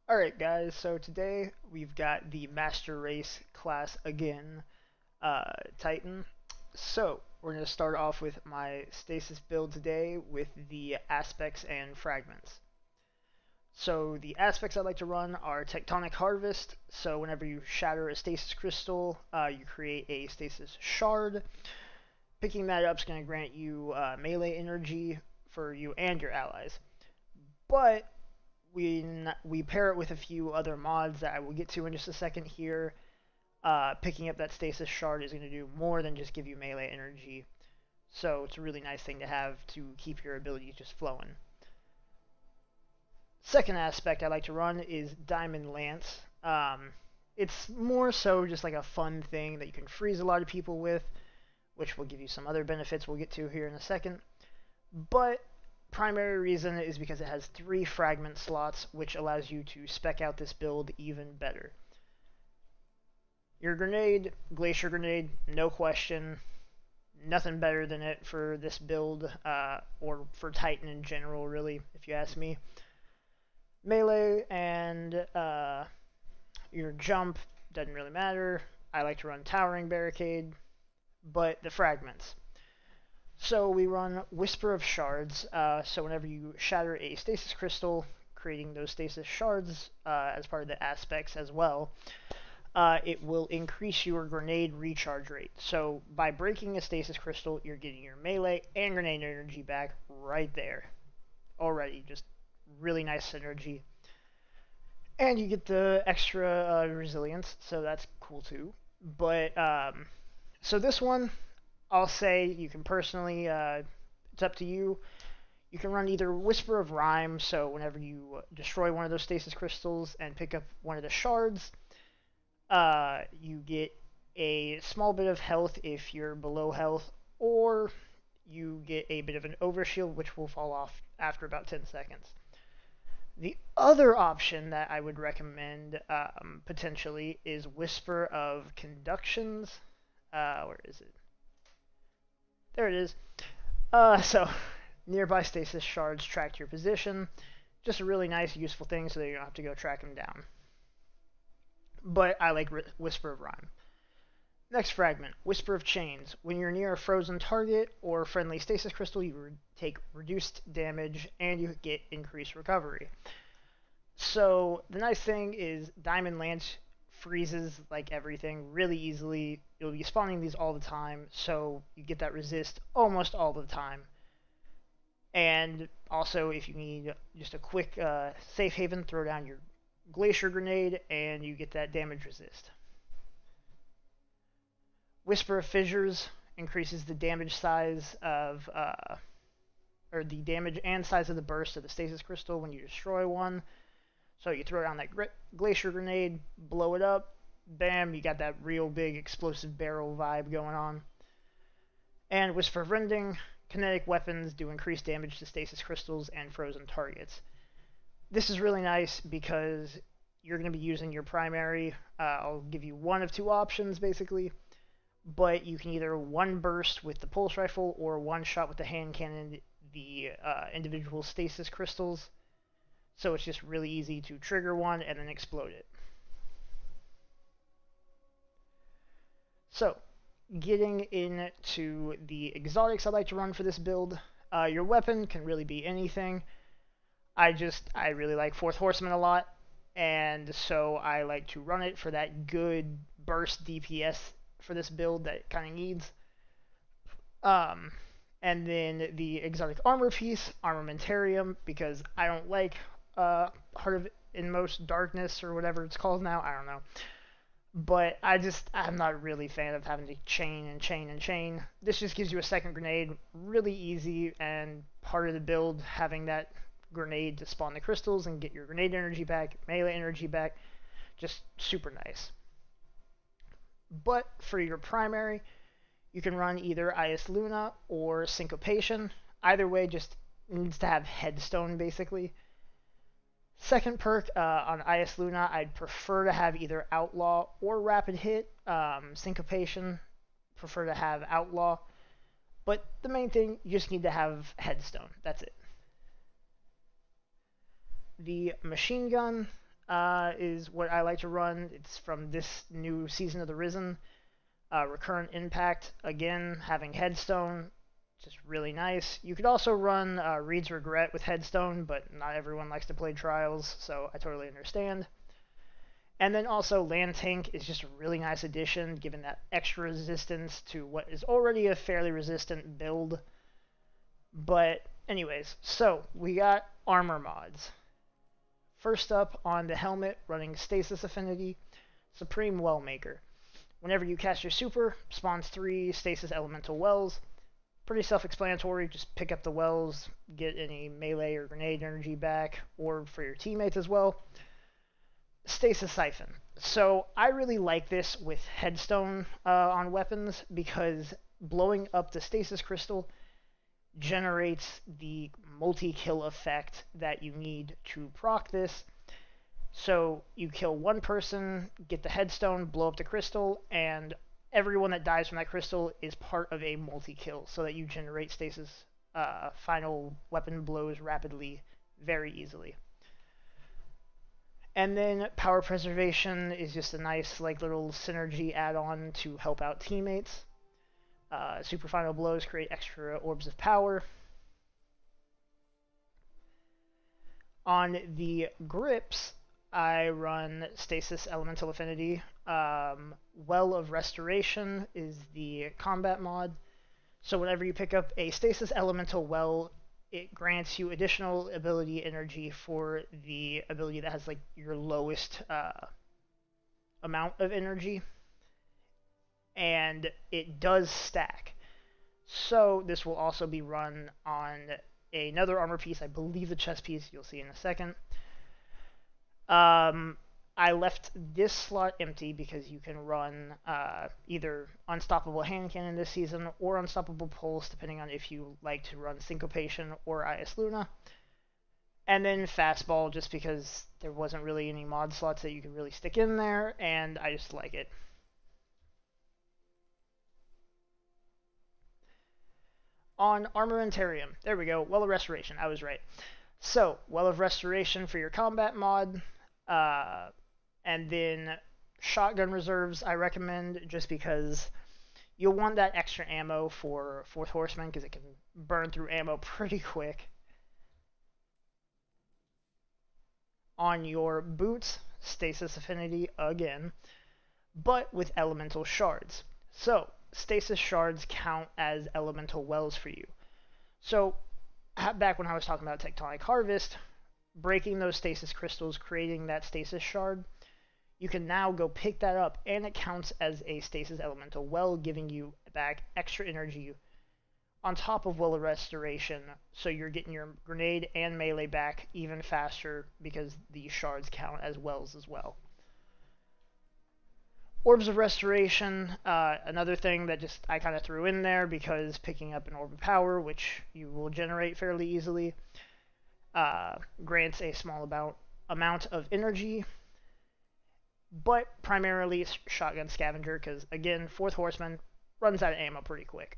Alright guys, so today we've got the Master Race class again, Titan. So, we're going to start off with my Stasis build today with the aspects and fragments. So, the aspects I like to run are Tectonic Harvest, so whenever you shatter a Stasis crystal, you create a Stasis shard. Picking that up is going to grant you melee energy for you and your allies. But we pair it with a few other mods that I will get to in just a second here. Picking up that Stasis shard is going to do more than just give you melee energy, so it's a really nice thing to have to keep your abilities just flowing. Second aspect I like to run is Diamond Lance. It's more so just like a fun thing that you can freeze a lot of people with, which will give you some other benefits we'll get to here in a second. But primary reason is because it has 3 fragment slots, which allows you to spec out this build even better. Your grenade, Glacial grenade, no question. Nothing better than it for this build, or for Titan in general, really, if you ask me. Melee and your jump doesn't really matter. I like to run Towering Barricade, but the fragments. So we run Whisper of Shards, so whenever you shatter a Stasis crystal, creating those Stasis shards as part of the aspects as well, it will increase your grenade recharge rate. So by breaking a Stasis crystal, you're getting your melee and grenade energy back right there. Already, just really nice synergy. And you get the extra resilience, so that's cool too. But, so this one, I'll say you can personally, it's up to you. You can run either Whisper of Rhyme, so whenever you destroy one of those Stasis crystals and pick up one of the shards, you get a small bit of health if you're below health, or you get a bit of an overshield, which will fall off after about 10 seconds. The other option that I would recommend potentially is Whisper of Conductions. Where is it? There it is. So, nearby Stasis shards track your position. Just a really nice, useful thing so that you don't have to go track them down. But I like Whisper of Rhyme. Next fragment, Whisper of Chains. When you're near a frozen target or friendly Stasis crystal, you take reduced damage and you get increased recovery. So the nice thing is Diamond Lance freezes like everything really easily. You'll be spawning these all the time, so you get that resist almost all the time. And also, if you need just a quick safe haven, throw down your Glacial grenade and you get that damage resist. Whisper of Fissures increases the damage size of, or the damage and size of the burst of the Stasis crystal when you destroy one. So you throw down that Glacial grenade, blow it up, bam, you got that real big explosive barrel vibe going on. And Whisper of Rending, kinetic weapons do increased damage to Stasis crystals and frozen targets. This is really nice because you're going to be using your primary. I'll give you one of 2 options basically, but you can either one burst with the pulse rifle or one shot with the hand cannon the individual Stasis crystals. So it's just really easy to trigger one and then explode it. So, getting into the exotics I like to run for this build, your weapon can really be anything. I really like Fourth Horseman a lot, and so I like to run it for that good burst DPS for this build that it kind of needs. And then the exotic armor piece, Armamentarium, because I don't like Heart of Inmost Darkness or whatever it's called now. I don't know. But I'm not really a fan of having to chain and chain and chain. This just gives you a second grenade, really easy, and part of the build, having that grenade to spawn the crystals and get your grenade energy back, melee energy back, just super nice. But for your primary, you can run either Ias Luna or Syncopation. Either way, just needs to have Headstone, basically. Second perk on Ias Luna, I'd prefer to have either Outlaw or Rapid Hit. Syncopation, prefer to have Outlaw. But the main thing, you just need to have Headstone. That's it. The machine gun, is what I like to run. It's from this new season of The Risen. Recurrent Impact, again, having Headstone, just really nice. You could also run Reed's Regret with Headstone, but not everyone likes to play Trials, so I totally understand. And then also Land Tank is just a really nice addition, given that extra resistance to what is already a fairly resistant build. But anyways, so we got armor mods. First up on the helmet, running Stasis Affinity, Supreme Wellmaker. Whenever you cast your super, spawns 3 Stasis Elemental Wells. Pretty self-explanatory, just pick up the wells, get any melee or grenade energy back, or for your teammates as well. Stasis Siphon. So I really like this with Headstone on weapons, because blowing up the Stasis Crystal generates the multi-kill effect that you need to proc this. So you kill one person, get the headstone, blow up the crystal, and everyone that dies from that crystal is part of a multi-kill, so that you generate stasis final weapon blows rapidly, very easily. And then Power Preservation is just a nice little synergy add-on to help out teammates. Super Final Blows create extra orbs of power. On the grips, I run Stasis Elemental Affinity. Well of Restoration is the combat mod. So whenever you pick up a Stasis Elemental Well, it grants you additional ability energy for the ability that has your lowest amount of energy. And it does stack. So this will also be run on another armor piece, I believe the chest piece, you'll see in a second. I left this slot empty because you can run either Unstoppable Hand Cannon this season or Unstoppable Pulse, depending on if you like to run Syncopation or IS Luna. And then Fastball, just because there wasn't really any mod slots that you could really stick in there, and I just like it. On Armamentarium, there we go, Well of Restoration, I was right. So, Well of Restoration for your combat mod. And then shotgun reserves I recommend, just because you'll want that extra ammo for Fourth Horseman, because it can burn through ammo pretty quick. On your boots, Stasis Affinity again, but with elemental shards. So Stasis shards count as elemental wells for you. So back when I was talking about Tectonic Harvest, breaking those stasis crystals, creating that stasis shard, you can now go pick that up, and it counts as a stasis elemental well, giving you back extra energy on top of Well of Restoration, so you're getting your grenade and melee back even faster, because the shards count as wells as well. Orbs of Restoration, another thing that just I kind of threw in there, because picking up an Orb of Power, which you will generate fairly easily, grants a small amount of energy, but primarily Shotgun Scavenger, because again, Fourth Horseman runs out of ammo pretty quick.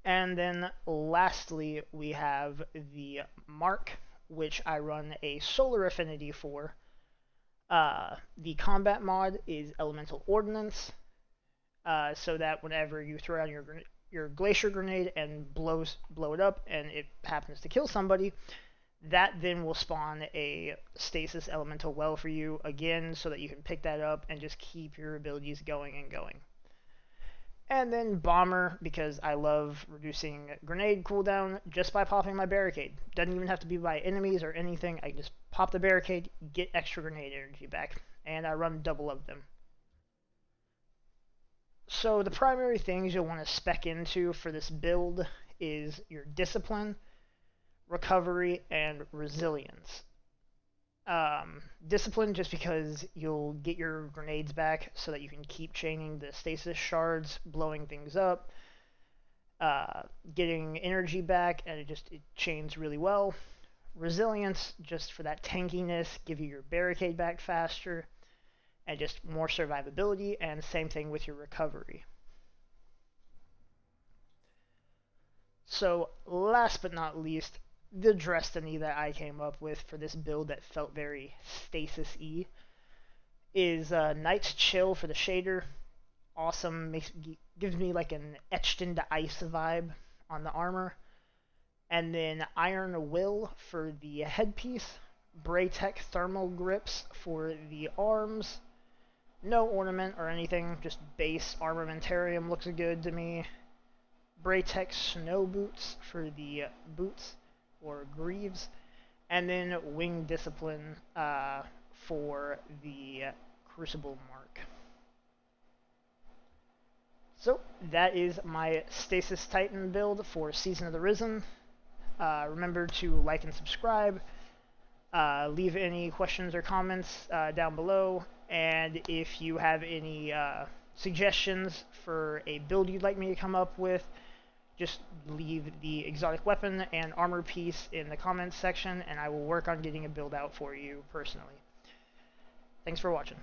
And then lastly, we have the Mark, which I run a Solar Affinity for. The combat mod is Elemental Ordnance, so that whenever you throw out your Glacier Grenade and blow it up, and it happens to kill somebody, that then will spawn a Stasis Elemental Well for you again, so that you can pick that up and just keep your abilities going and going. And then Bomber, because I love reducing grenade cooldown just by popping my barricade. Doesn't even have to be by enemies or anything. I just pop the barricade, get extra grenade energy back, and I run double of them. So the primary things you'll want to spec into for this build is your Discipline, Recovery, and Resilience. Discipline, just because you'll get your grenades back so that you can keep chaining the stasis shards, blowing things up, getting energy back, and it chains really well. Resilience, just for that tankiness, give you your barricade back faster, and just more survivability, and same thing with your recovery. So last but not least, the destiny that I came up with for this build that felt very Stasis-y is Night's Chill for the shader. Awesome, gives me like an etched into ice vibe on the armor. And then Iron Will for the headpiece. Braytech Thermal Grips for the arms. No ornament or anything, just base armamentarium looks good to me. Braytech Snow Boots for the boots or greaves. And then Wing Discipline for the Crucible mark. So that is my Stasis Titan build for Season of the Risen. Remember to like and subscribe. Leave any questions or comments down below. And if you have any suggestions for a build you'd like me to come up with, just leave the exotic weapon and armor piece in the comments section, and I will work on getting a build out for you personally. Thanks for watching.